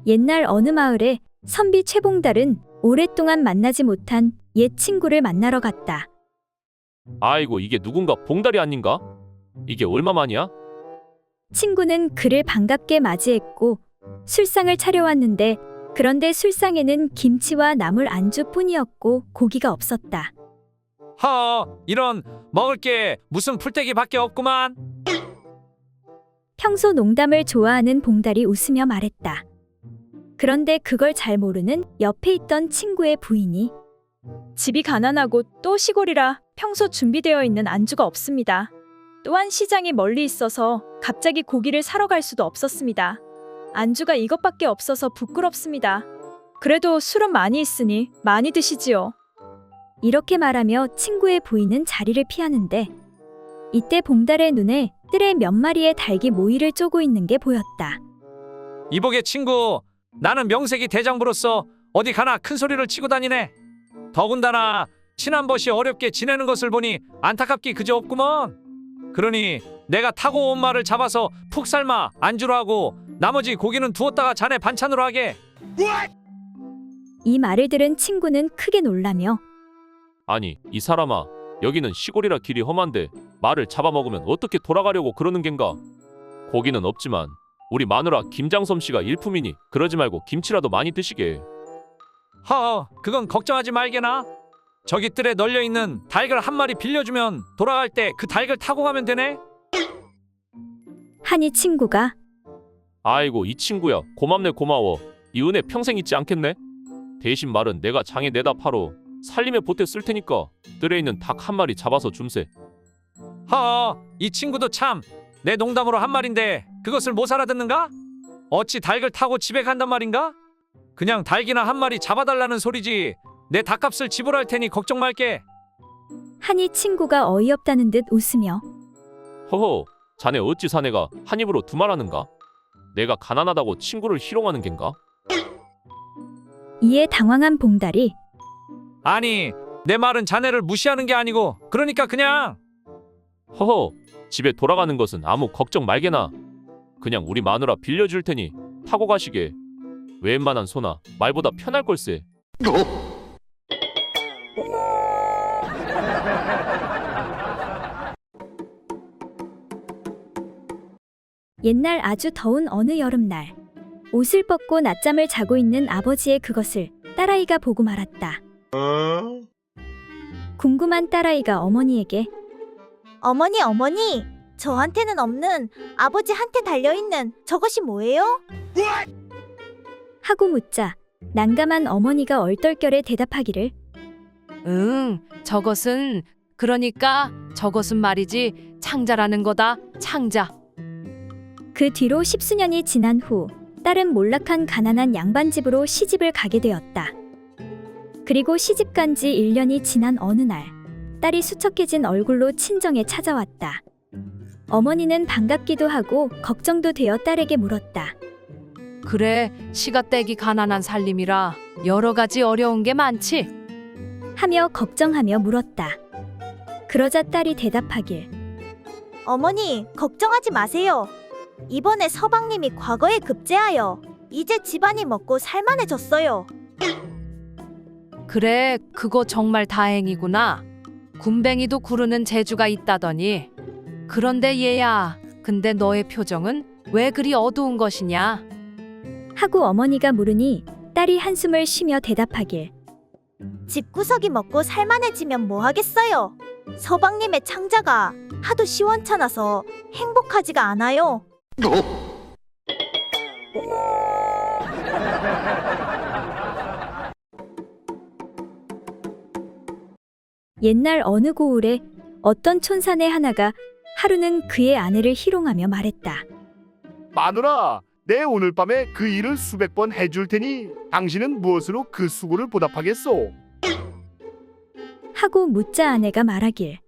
옛날 어느 마을에 선비 최봉달은 오랫동안 만나지 못한 옛 친구를 만나러 갔다. 아이고 이게 누군가 봉다리 아닌가? 이게 얼마만이야? 친구는 그를 반갑게 맞이했고 술상을 차려왔는데 그런데 술상에는 김치와 나물 안주뿐이었고 고기가 없었다. 이런 먹을 게 무슨 풀떼기밖에 없구만. 평소 농담을 좋아하는 봉달이 웃으며 말했다. 그런데 그걸 잘 모르는 옆에 있던 친구의 부인이 집이 가난하고 또 시골이라 평소 준비되어 있는 안주가 없습니다. 또한 시장이 멀리 있어서 갑자기 고기를 사러 갈 수도 없었습니다. 안주가 이것밖에 없어서 부끄럽습니다. 그래도 술은 많이 있으니 많이 드시지요. 이렇게 말하며 친구의 부인은 자리를 피하는데 이때 봉달의 눈에 뜰에 몇 마리의 닭이 모이를 쪼고 있는 게 보였다. 이보게 친구, 나는 명색이 대장부로서 어디 가나 큰 소리를 치고 다니네. 더군다나 친한 벗이 어렵게 지내는 것을 보니 안타깝기 그저 없구먼. 그러니 내가 타고 온 말을 잡아서 푹 삶아 안주로 하고 나머지 고기는 두었다가 자네 반찬으로 하게. 이 말을 들은 친구는 크게 놀라며 아니 이 사람아, 여기는 시골이라 길이 험한데 말을 잡아먹으면 어떻게 돌아가려고 그러는 겐가? 고기는 없지만 우리 마누라 김장섬 씨가 일품이니 그러지 말고 김치라도 많이 드시게. 그건 걱정하지 말게나. 저기 뜰에 널려있는 닭을 한 마리 빌려주면 돌아갈 때 그 닭을 타고 가면 되네. 하니 친구가 아이고 이 친구야, 고맙네 고마워. 이 은혜 평생 잊지 않겠네. 대신 말은 내가 장에 내다 팔어 살림에 보태 쓸 테니까 뜰에 있는 닭 한 마리 잡아서 줌세. 이 친구도 참, 내 농담으로 한 말인데 그것을 못 알아듣는가? 어찌 닭을 타고 집에 간단 말인가? 그냥 닭이나 한 마리 잡아달라는 소리지. 내 닭값을 지불할 테니 걱정 말게. 하니 친구가 어이없다는 듯 웃으며 허허, 자네 어찌 사내가 한 입으로 두 말하는가? 내가 가난하다고 친구를 희롱하는 겐가? 이에 당황한 봉달이 아니, 내 말은 자네를 무시하는 게 아니고 그러니까 그냥. 허허, 집에 돌아가는 것은 아무 걱정 말게나. 그냥 우리 마누라 빌려줄 테니 타고 가시게. 웬만한 소나 말보다 편할 걸세. 옛날 아주 더운 어느 여름날 옷을 벗고 낮잠을 자고 있는 아버지의 그것을 딸아이가 보고 말았다. 궁금한 딸아이가 어머니에게 어머니, 저한테는 없는 아버지한테 달려있는 저것이 뭐예요? 하고 묻자 난감한 어머니가 얼떨결에 대답하기를 저것은 그러니까 저것은 말이지 창자라는 거다. 창자. 그 뒤로 십수년이 지난 후 딸은 몰락한 가난한 양반집으로 시집을 가게 되었다. 그리고 시집간 지 1년이 지난 어느 날 딸이 수척해진 얼굴로 친정에 찾아왔다. 어머니는 반갑기도 하고 걱정도 되어 딸에게 물었다. 그래, 시가떼기 가난한 살림이라 여러 가지 어려운 게 많지. 하며 걱정하며 물었다. 그러자 딸이 대답하길 어머니, 걱정하지 마세요. 이번에 서방님이 과거에 급제하여 이제 집안이 먹고 살만해졌어요. 그래, 그거 정말 다행이구나. 군뱅이도 구르는 재주가 있다더니. 그런데 얘야, 근데 너의 표정은 왜 그리 어두운 것이냐? 하고 어머니가 물으니 딸이 한숨을 쉬며 대답하길 집구석이 먹고 살만해지면 뭐 하겠어요? 서방님의 창자가 하도 시원찮아서 행복하지가 않아요. 옛날 어느 고을에 어떤 촌사내 하나가 하루는 그의 아내를 희롱하며 말했다. 마누라, 내 오늘 밤에 그 일을 수백 번 해줄 테니 당신은 무엇으로 그 수고를 보답하겠소? 하고 묻자 아내가 말하길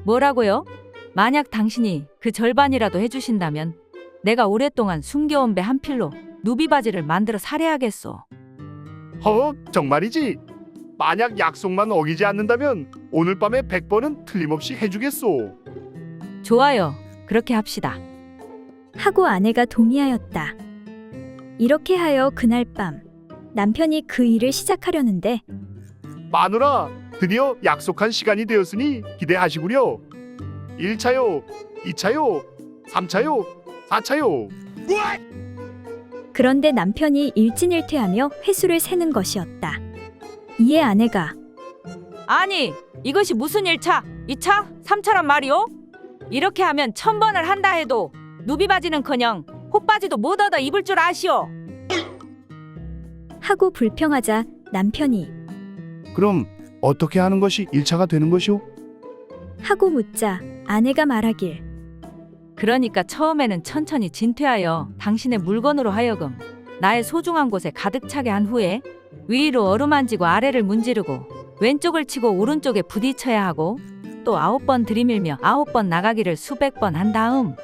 뭐라고요? 만약 당신이 그 절반이라도 해주신다면 내가 오랫동안 숨겨온 배 한 필로 누비바지를 만들어 사려하겠소. 정말이지? 만약 약속만 어기지 않는다면 오늘 밤에 100번은 틀림없이 해주겠소. 좋아요. 그렇게 합시다. 하고 아내가 동의하였다. 이렇게 하여 그날 밤 남편이 그 일을 시작하려는데 마누라, 드디어 약속한 시간이 되었으니 기대하시구려. 1차요, 2차요, 3차요, 4차요. 그런데 남편이 일진일퇴하며 횟수를 세는 것이었다. 이에 아내가 아니, 이것이 무슨 1차, 2차, 3차란 말이오? 이렇게 하면 1000번을 한다 해도 누비바지는커녕 호바지도 못 얻어 입을 줄 아시오. 하고 불평하자 남편이 그럼 어떻게 하는 것이 1차가 되는 것이오? 하고 묻자 아내가 말하길 그러니까 처음에는 천천히 진퇴하여 당신의 물건으로 하여금 나의 소중한 곳에 가득 차게 한 후에 위로 어루만지고 아래를 문지르고 왼쪽을 치고 오른쪽에 부딪혀야 하고 또 9번 들이밀며 9번 나가기를 수백 번 한 다음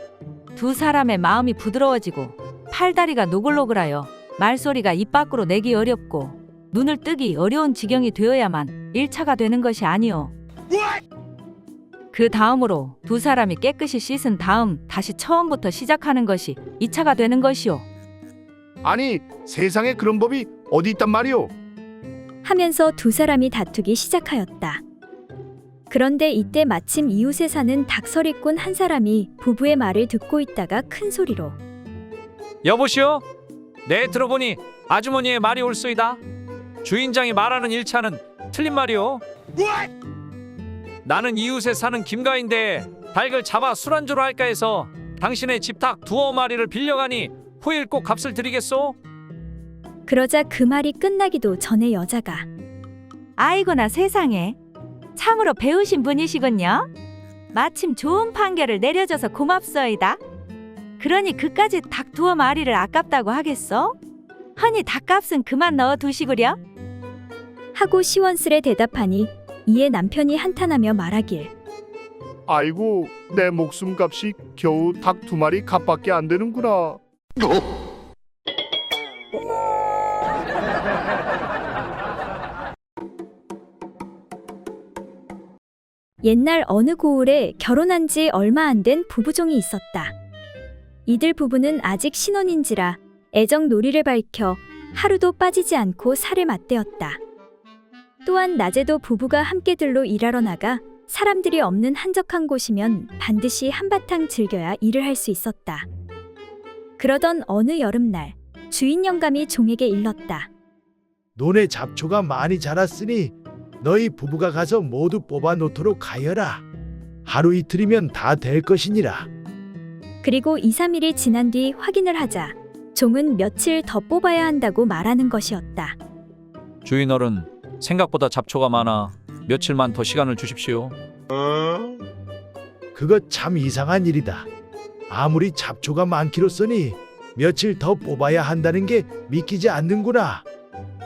두 사람의 마음이 부드러워지고 팔다리가 노글노글하여 말소리가 입 밖으로 내기 어렵고 눈을 뜨기 어려운 지경이 되어야만 1차가 되는 것이 아니오. 그 다음으로 두 사람이 깨끗이 씻은 다음 다시 처음부터 시작하는 것이 2차가 되는 것이오. 아니, 세상에 그런 법이 어디 있단 말이오? 하면서 두 사람이 다투기 시작하였다. 그런데 이때 마침 이웃에 사는 닭서리꾼 한 사람이 부부의 말을 듣고 있다가 큰 소리로 여보시오. 네, 들어보니 아주머니의 말이 옳소이다. 주인장이 말하는 1차는 틀린 말이오. 나는 이웃에 사는 김가인데 닭을 잡아 술안주로 할까 해서 당신의 집 닭 2마리를 빌려가니 후일 꼭 값을 드리겠소. 그러자 그 말이 끝나기도 전에 여자가 아이고나 세상에, 참으로 배우신 분이시군요. 마침 좋은 판결을 내려줘서 고맙소이다. 그러니 그까지 닭 2마리를 아깝다고 하겠어? 허니 닭값은 그만 넣어두시구려. 하고 시원스레 대답하니 이에 남편이 한탄하며 말하길 아이고, 내 목숨값이 겨우 닭 2마리 값밖에 안 되는구나. 옛날 어느 고을에 결혼한 지 얼마 안 된 부부종이 있었다. 이들 부부는 아직 신혼인지라 애정 놀이를 밝혀 하루도 빠지지 않고 살을 맞대었다. 또한 낮에도 부부가 함께들로 일하러 나가 사람들이 없는 한적한 곳이면 반드시 한바탕 즐겨야 일을 할 수 있었다. 그러던 어느 여름날 주인 영감이 종에게 일렀다. 논에 잡초가 많이 자랐으니 너희 부부가 가서 모두 뽑아 놓도록 하여라. 하루 이틀이면 다 될 것이니라. 그리고 2, 3일이 지난 뒤 확인을 하자 종은 며칠 더 뽑아야 한다고 말하는 것이었다. 주인 어른, 생각보다 잡초가 많아 며칠만 더 시간을 주십시오. 그거 참 이상한 일이다. 아무리 잡초가 많기로써니 며칠 더 뽑아야 한다는 게 믿기지 않는구나.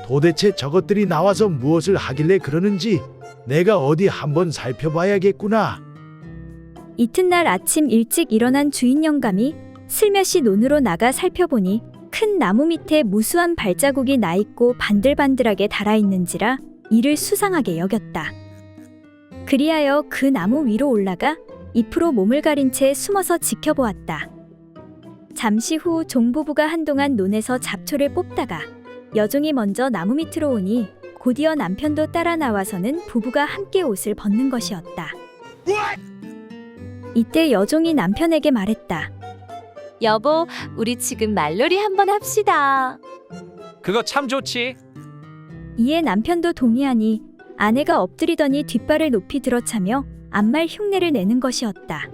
도대체 저것들이 나와서 무엇을 하길래 그러는지 내가 어디 한번 살펴봐야겠구나. 이튿날 아침 일찍 일어난 주인 영감이 슬며시 논으로 나가 살펴보니 큰 나무 밑에 무수한 발자국이 나 있고 반들반들하게 달아 있는지라 이를 수상하게 여겼다. 그리하여 그 나무 위로 올라가 잎으로 몸을 가린 채 숨어서 지켜보았다. 잠시 후 종부부가 한동안 논에서 잡초를 뽑다가 여종이 먼저 나무 밑으로 오니 곧이어 남편도 따라 나와서는 부부가 함께 옷을 벗는 것이었다. 이때 여종이 남편에게 말했다. 여보, 우리 지금 말놀이 한번 합시다. 그거 참 좋지. 이에 남편도 동의하니 아내가 엎드리더니 뒷발을 높이 들어차며 앞말 흉내를 내는 것이었다.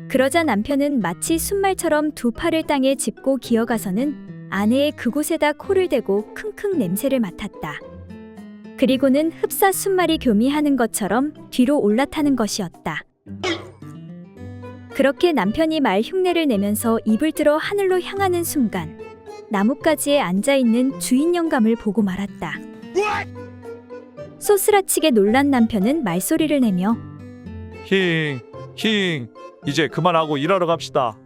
그러자 남편은 마치 순말처럼 두 팔을 땅에 짚고 기어가서는 아내의 그곳에다 코를 대고 킁킁 냄새를 맡았다. 그리고는 흡사 순말이 교미하는 것처럼 뒤로 올라타는 것이었다. 그렇게 남편이 말 흉내를 내면서 입을 들어 하늘로 향하는 순간 나뭇가지에 앉아있는 주인 영감을 보고 말았다. 쏘스라치게 놀란 남편은 말소리를 내며 힝, 이제 그만하고 일하러 갑시다.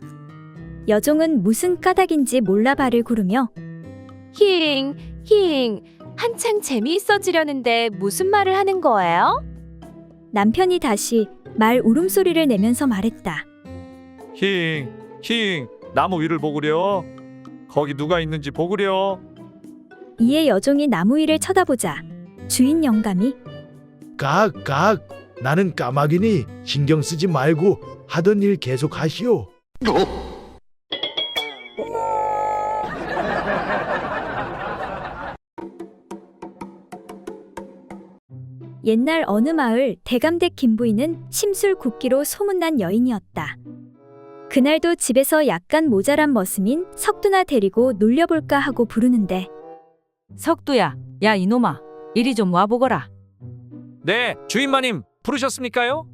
여종은 무슨 까닭인지 몰라 발을 구르며 힝, 한창 재미있어지려는데 무슨 말을 하는 거예요? 남편이 다시 말 울음소리를 내면서 말했다. 힝, 나무 위를 보구려. 거기 누가 있는지 보구려. 이에 여종이 나무 위를 쳐다보자 주인 영감이 각 나는 까마귀니 신경 쓰지 말고 하던 일 계속 하시오. 옛날 어느 마을 대감댁 김부인은 심술 굽기로 소문난 여인이었다. 그날도 집에서 약간 모자란 머슴인 석두나 데리고 놀려볼까 하고 부르는데 석두야, 야 이놈아, 이리 좀 와보거라. 네, 주인마님 부르셨습니까요?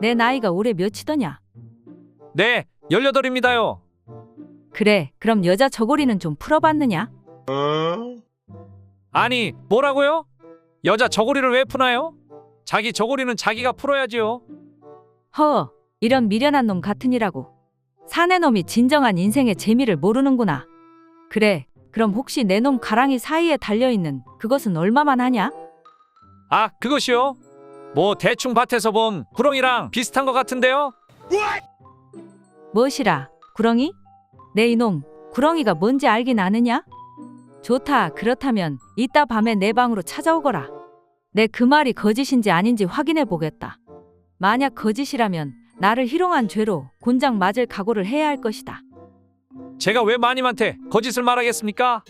내 나이가 올해 몇이더냐? 네, 18입니다요. 그래, 그럼 여자 저고리는 좀 풀어봤느냐? 아니, 뭐라고요? 여자 저고리를 왜 푸나요? 자기 저고리는 자기가 풀어야지요. 허, 이런 미련한 놈 같으니라고. 사내 놈이 진정한 인생의 재미를 모르는구나. 그래, 그럼 혹시 내 놈 가랑이 사이에 달려있는 그것은 얼마만 하냐? 아, 그것이요? 뭐 대충 밭에서 본 구렁이랑 비슷한 것 같은데요? 무엇이라, 구렁이? 내 이놈, 구렁이가 뭔지 알긴 아느냐? 좋다, 그렇다면 이따 밤에 내 방으로 찾아오거라. 내 그 말이 거짓인지 아닌지 확인해 보겠다. 만약 거짓이라면 나를 희롱한 죄로 곤장 맞을 각오를 해야 할 것이다. 제가 왜 마님한테 거짓을 말하겠습니까?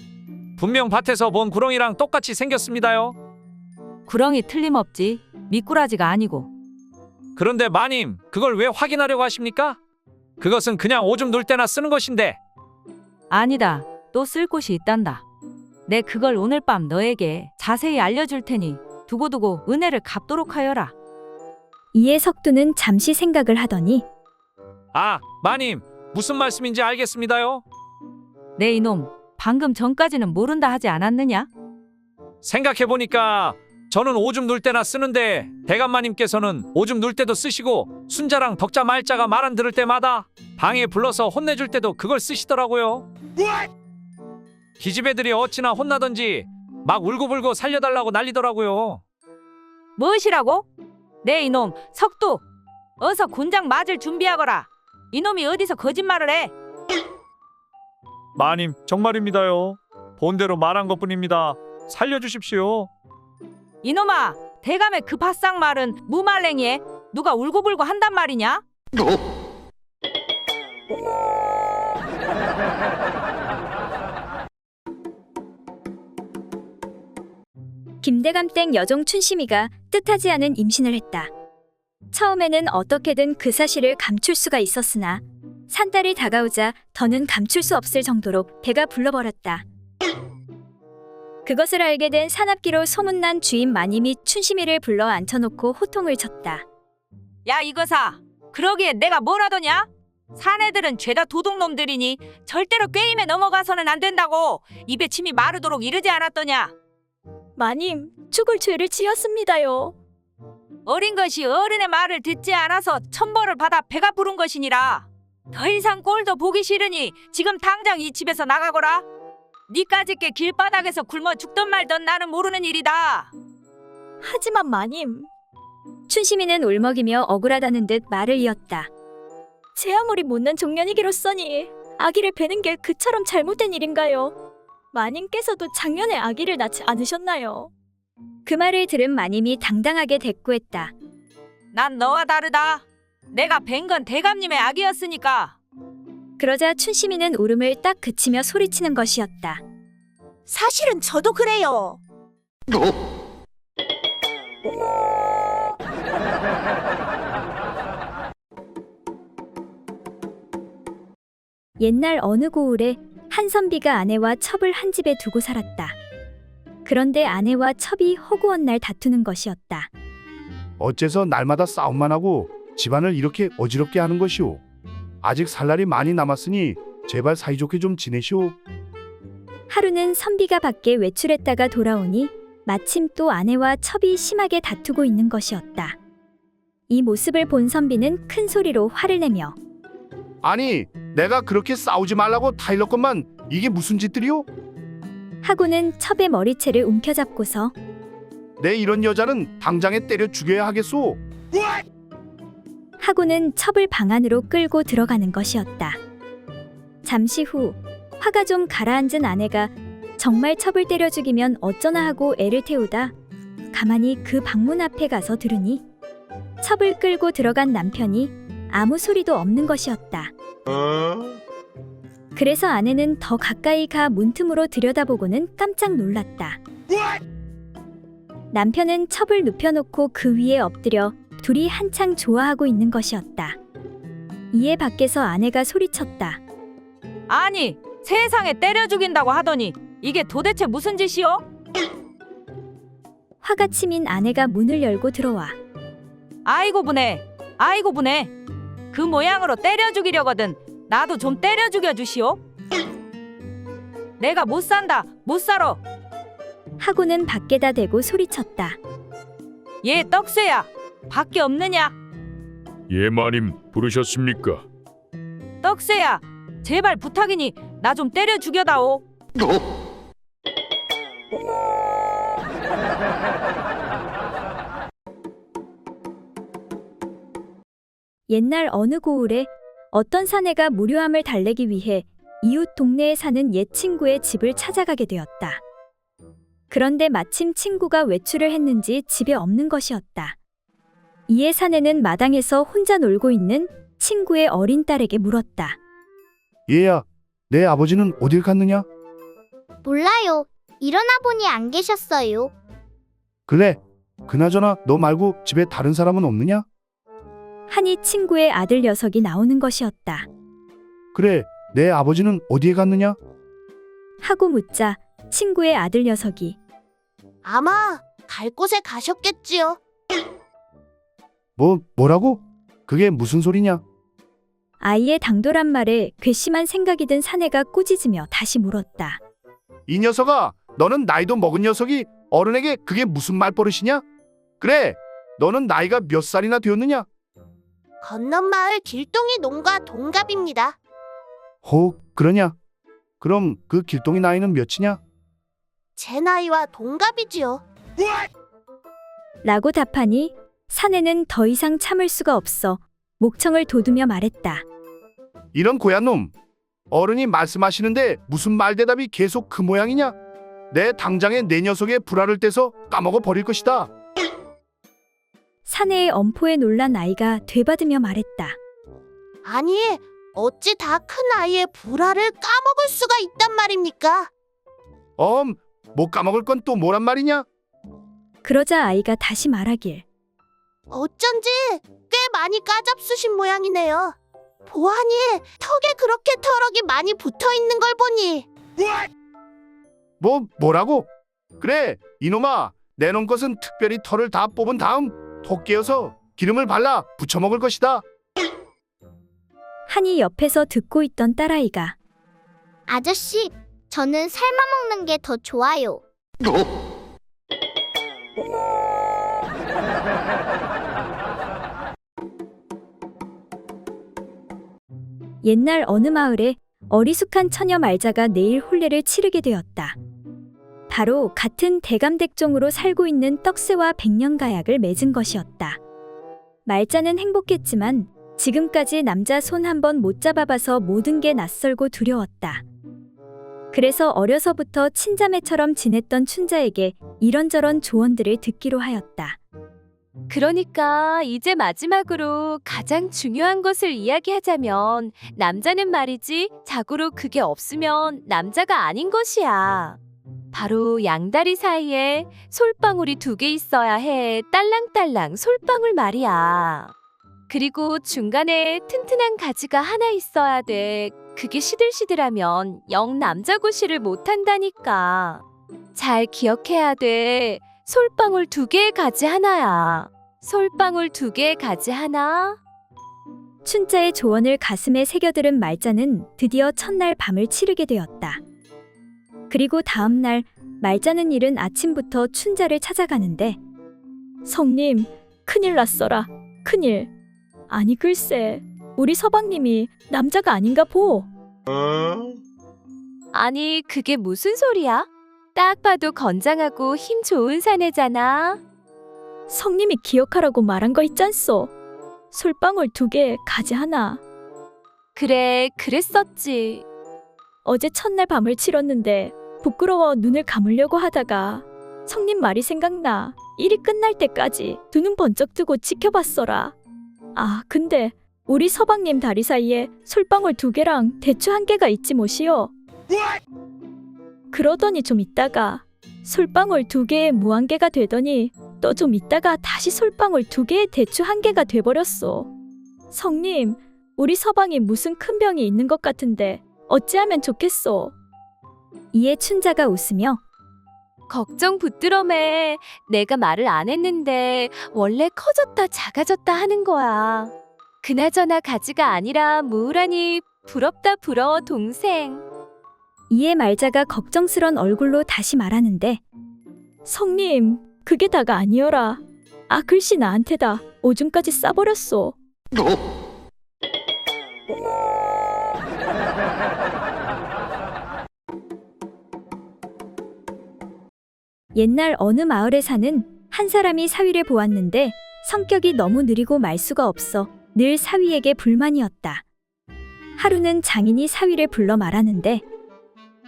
분명 밭에서 본 구렁이랑 똑같이 생겼습니다요. 구렁이 틀림없지, 미꾸라지가 아니고. 그런데 마님, 그걸 왜 확인하려고 하십니까? 그것은 그냥 오줌 눌 때나 쓰는 것인데. 아니다, 또 쓸 곳이 있단다. 내 그걸 오늘 밤 너에게 자세히 알려줄 테니 두고두고 은혜를 갚도록 하여라. 이에 석두는 잠시 생각을 하더니 아, 마님, 무슨 말씀인지 알겠습니다요. 내 이놈, 방금 전까지는 모른다 하지 않았느냐? 생각해보니까 저는 오줌 눌 때나 쓰는데 대감마님께서는 오줌 눌 때도 쓰시고 순자랑 덕자 말자가 말 안 들을 때마다 방에 불러서 혼내줄 때도 그걸 쓰시더라고요. 기집애들이 어찌나 혼나던지 막 울고불고 살려달라고 난리더라고요. 무엇이라고? 내 이놈, 석두! 어서 곤장 맞을 준비하거라. 이놈이 어디서 거짓말을 해? 마님, 정말입니다요. 본대로 말한 것뿐입니다. 살려주십시오. 이놈아, 대감의 그 바싹 말은 무말랭이에 누가 울고불고 한단 말이냐? 김대감댁 여종 춘심이가 뜻하지 않은 임신을 했다. 처음에는 어떻게든 그 사실을 감출 수가 있었으나 산딸이 다가오자 더는 감출 수 없을 정도로 배가 불러버렸다. 그것을 알게 된 산악기로 소문난 주인 마님이 춘심이를 불러 앉혀놓고 호통을 쳤다. 야 이거사, 그러기에 내가 뭘 하더냐? 사내들은 죄다 도둑놈들이니 절대로 꾀임에 넘어가서는 안 된다고 입에 침이 마르도록 이르지 않았더냐? 마님, 죽을 죄를 지었습니다요. 어린 것이 어른의 말을 듣지 않아서 천벌을 받아 배가 부른 것이니라. 더 이상 꼴도 보기 싫으니 지금 당장 이 집에서 나가거라. 니까짓게 길바닥에서 굶어 죽던 말던 나는 모르는 일이다. 하지만 마님, 춘심이는 울먹이며 억울하다는 듯 말을 이었다. 제 아무리 못난 종년이기로써니 아기를 베는 게 그처럼 잘못된 일인가요? 마님께서도 작년에 아기를 낳지 않으셨나요? 그 말을 들은 마님이 당당하게 대꾸했다. 난 너와 다르다. 내가 뵌 건 대감님의 아기였으니까. 그러자 춘심이는 울음을 딱 그치며 소리치는 것이었다. 사실은 저도 그래요. 옛날 어느 고을에 한선비가 아내와 첩을 한 집에 두고 살았다. 그런데 아내와 첩이 허구한 날 다투는 것이었다. 어째서 날마다 싸움만 하고 집안을 이렇게 어지럽게 하는 것이오. 아직 살 날이 많이 남았으니 제발 사이좋게 좀 지내시오. 하루는 선비가 밖에 외출했다가 돌아오니 마침 또 아내와 첩이 심하게 다투고 있는 것이었다. 이 모습을 본 선비는 큰 소리로 화를 내며 아니, 내가 그렇게 싸우지 말라고 타일렀건만 이게 무슨 짓들이오? 하고는 첩의 머리채를 움켜잡고서 내 이런 여자는 당장에 때려 죽여야 하겠소. 하고는 첩을 방 안으로 끌고 들어가는 것이었다. 잠시 후 화가 좀 가라앉은 아내가 정말 첩을 때려 죽이면 어쩌나 하고 애를 태우다 가만히 그 방문 앞에 가서 들으니 첩을 끌고 들어간 남편이 아무 소리도 없는 것이었다. 그래서 아내는 더 가까이 가 문틈으로 들여다보고는 깜짝 놀랐다. 남편은 첩을 눕혀놓고 그 위에 엎드려 둘이 한창 좋아하고 있는 것이었다. 이에 밖에서 아내가 소리쳤다. 아니, 세상에 때려 죽인다고 하더니 이게 도대체 무슨 짓이오? 화가 치민 아내가 문을 열고 들어와 아이고 분해, 아이고 분해. 그 모양으로 때려 죽이려거든 나도 좀 때려 죽여 주시오. 내가 못 산다, 못 살아. 하고는 밖에다 대고 소리쳤다. 얘 떡새야, 밖에 없느냐? 예 마님 부르셨습니까? 떡새야, 제발 부탁이니 나 좀 때려 죽여다오. 옛날 어느 고을에 어떤 사내가 무료함을 달래기 위해 이웃 동네에 사는 옛 친구의 집을 찾아가게 되었다. 그런데 마침 친구가 외출을 했는지 집에 없는 것이었다. 이에 사내는 마당에서 혼자 놀고 있는 친구의 어린 딸에게 물었다. 얘야, 내 아버지는 어딜 갔느냐? 몰라요. 일어나 보니 안 계셨어요. 그래, 그나저나 너 말고 집에 다른 사람은 없느냐? 하니 친구의 아들 녀석이 나오는 것이었다. 그래, 내 아버지는 어디에 갔느냐? 하고 묻자 친구의 아들 녀석이 아마 갈 곳에 가셨겠지요. 뭐라고? 그게 무슨 소리냐? 아이의 당돌한 말에 괘씸한 생각이 든 사내가 꾸짖으며 다시 물었다. 이 녀석아, 너는 나이도 먹은 녀석이 어른에게 그게 무슨 말버릇이냐? 그래, 너는 나이가 몇 살이나 되었느냐? 건넌 마을 길동이 농가 동갑입니다. 그러냐? 그럼 그 길동이 나이는 몇이냐? 제 나이와 동갑이지요. 라고 답하니 사내는 더 이상 참을 수가 없어 목청을 돋우며 말했다. 이런 고얀 놈, 어른이 말씀하시는데 무슨 말대답이 계속 그 모양이냐? 내 당장에 내 녀석의 불알을 떼서 까먹어 버릴 것이다. 사내의 엄포에 놀란 아이가 되받으며 말했다. 아니, 어찌 다 큰 아이의 불알을 까먹을 수가 있단 말입니까? 못 까먹을 건 또 뭐란 말이냐? 그러자 아이가 다시 말하길. 어쩐지 꽤 많이 까잡수신 모양이네요. 보아니, 턱에 그렇게 털럭이 많이 붙어 있는 걸 보니. 뭐라고? 그래, 이놈아, 내놓은 것은 특별히 털을 다 뽑은 다음 톡 깨어서 기름을 발라 부쳐 먹을 것이다. 하니 옆에서 듣고 있던 딸아이가 아저씨, 저는 삶아 먹는 게 더 좋아요. 옛날 어느 마을에 어리숙한 처녀 말자가 내일 혼례를 치르게 되었다. 바로 같은 대감댁종으로 살고 있는 떡새와 백년가약을 맺은 것이었다. 말자는 행복했지만 지금까지 남자 손 한 번 못 잡아봐서 모든 게 낯설고 두려웠다. 그래서 어려서부터 친자매처럼 지냈던 춘자에게 이런저런 조언들을 듣기로 하였다. 그러니까 이제 마지막으로 가장 중요한 것을 이야기하자면 남자는 말이지 자고로 그게 없으면 남자가 아닌 것이야. 바로 양다리 사이에 솔방울이 2개 있어야 해. 딸랑딸랑 솔방울 말이야. 그리고 중간에 튼튼한 가지가 하나 있어야 돼. 그게 시들시들하면 영 남자고시를 못한다니까. 잘 기억해야 돼. 솔방울 2개의 가지 하나야. 솔방울 2개의 가지 하나. 춘자의 조언을 가슴에 새겨들은 말자는 드디어 첫날 밤을 치르게 되었다. 그리고 다음 날 말자는 이른 아침부터 춘자를 찾아가는데 성님, 큰일 났어라. 큰일. 아니 글쎄, 우리 서방님이 남자가 아닌가 보. 아니 그게 무슨 소리야? 딱 봐도 건장하고 힘 좋은 사내잖아. 성님이 기억하라고 말한 거 있잖소. 솔방울 2개, 가지 하나. 그래, 그랬었지. 어제 첫날 밤을 치렀는데 부끄러워 눈을 감으려고 하다가 성님 말이 생각나 일이 끝날 때까지 두 눈 번쩍 뜨고 지켜봤어라. 아, 근데 우리 서방님 다리 사이에 솔방울 2개랑 대추 1개가 있지 못이요. 그러더니 좀 있다가 솔방울 2개에 무한개가 되더니 또 좀 있다가 다시 솔방울 2개에 대추 1개가 돼버렸소. 성님, 우리 서방이 무슨 큰 병이 있는 것 같은데 어찌하면 좋겠소? 이에 춘자가 웃으며 걱정 붙들어매. 내가 말을 안 했는데 원래 커졌다 작아졌다 하는 거야. 그나저나 가지가 아니라 무우라니 부럽다 부러워 동생. 이에 말자가 걱정스런 얼굴로 다시 말하는데 성님, 그게 다가 아니어라. 아, 글씨 나한테다 오줌까지 싸버렸소. 옛날 어느 마을에 사는 한 사람이 사위를 보았는데 성격이 너무 느리고 말수가 없어 늘 사위에게 불만이었다. 하루는 장인이 사위를 불러 말하는데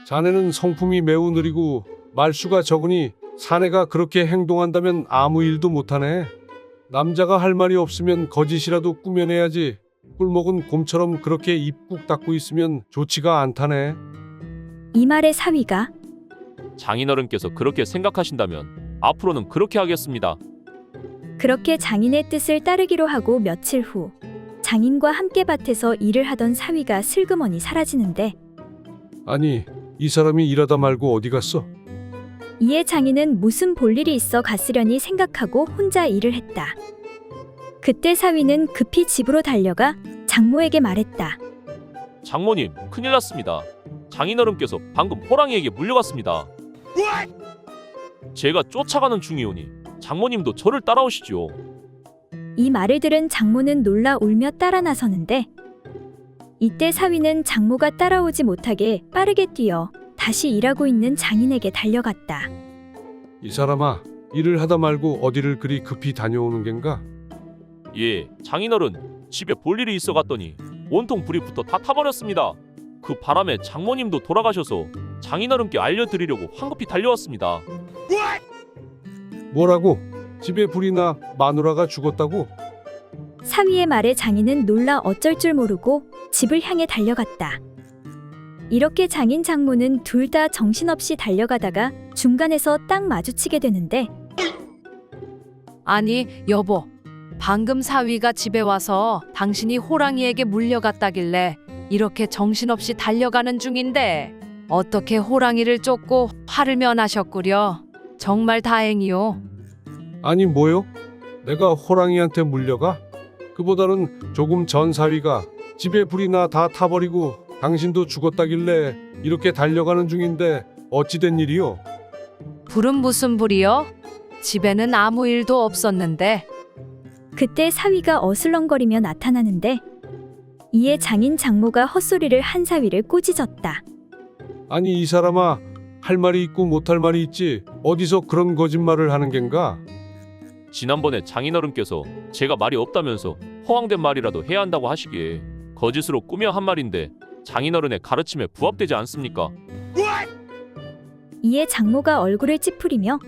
자네는 성품이 매우 느리고 말수가 적으니 사내가 그렇게 행동한다면 아무 일도 못하네. 남자가 할 말이 없으면 거짓이라도 꾸며내야지. 꿀먹은 곰처럼 그렇게 입 꾹 닫고 있으면 좋지가 않다네. 이 말에 사위가 장인어른께서 그렇게 생각하신다면 앞으로는 그렇게 하겠습니다. 그렇게 장인의 뜻을 따르기로 하고 며칠 후 장인과 함께 밭에서 일을 하던 사위가 슬그머니 사라지는데 아니, 이 사람이 일하다 말고 어디 갔어? 이에 장인은 무슨 볼일이 있어 갔으려니 생각하고 혼자 일을 했다. 그때 사위는 급히 집으로 달려가 장모에게 말했다. 장모님, 큰일 났습니다. 장인어른께서 방금 호랑이에게 물려갔습니다. 제가 쫓아가는 중이오니 장모님도 저를 따라오시지요. 이 말을 들은 장모는 놀라 울며 따라 나서는데 이때 사위는 장모가 따라오지 못하게 빠르게 뛰어 다시 일하고 있는 장인에게 달려갔다. 이 사람아, 일을 하다 말고 어디를 그리 급히 다녀오는 겐가? 예, 장인어른, 집에 볼 일이 있어 갔더니 온통 불이 붙어 다 타버렸습니다. 그 바람에 장모님도 돌아가셔서 장인어른께 알려드리려고 황급히 달려왔습니다. 뭐라고? 집에 불이 나 마누라가 죽었다고? 사위의 말에 장인은 놀라 어쩔 줄 모르고 집을 향해 달려갔다. 이렇게 장인 장모는 둘 다 정신없이 달려가다가 중간에서 딱 마주치게 되는데 아니, 여보. 방금 사위가 집에 와서 당신이 호랑이에게 물려갔다길래 이렇게 정신없이 달려가는 중인데 어떻게 호랑이를 쫓고 화를 면하셨구려. 정말 다행이요. 아니 뭐요? 내가 호랑이한테 물려가? 그보다는 조금 전 사위가 집에 불이 나 다 타버리고 당신도 죽었다길래 이렇게 달려가는 중인데 어찌 된 일이요? 불은 무슨 불이요? 집에는 아무 일도 없었는데. 그때 사위가 어슬렁거리며 나타나는데 이에 장인 장모가 헛소리를 한 사위를 꼬지졌다. 아니 이 사람아, 할 말이 있고 못할 말이 있지 어디서 그런 거짓말을 하는 겐가? 지난번에 장인어른께서 제가 말이 없다면서 허황된 말이라도 해야 한다고 하시기에 거짓으로 꾸며 한 말인데 장인어른의 가르침에 부합되지 않습니까? 이에 장모가 얼굴을 찌푸리며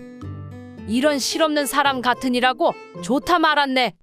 이런 실없는 사람 같으니라고 좋다 말았네.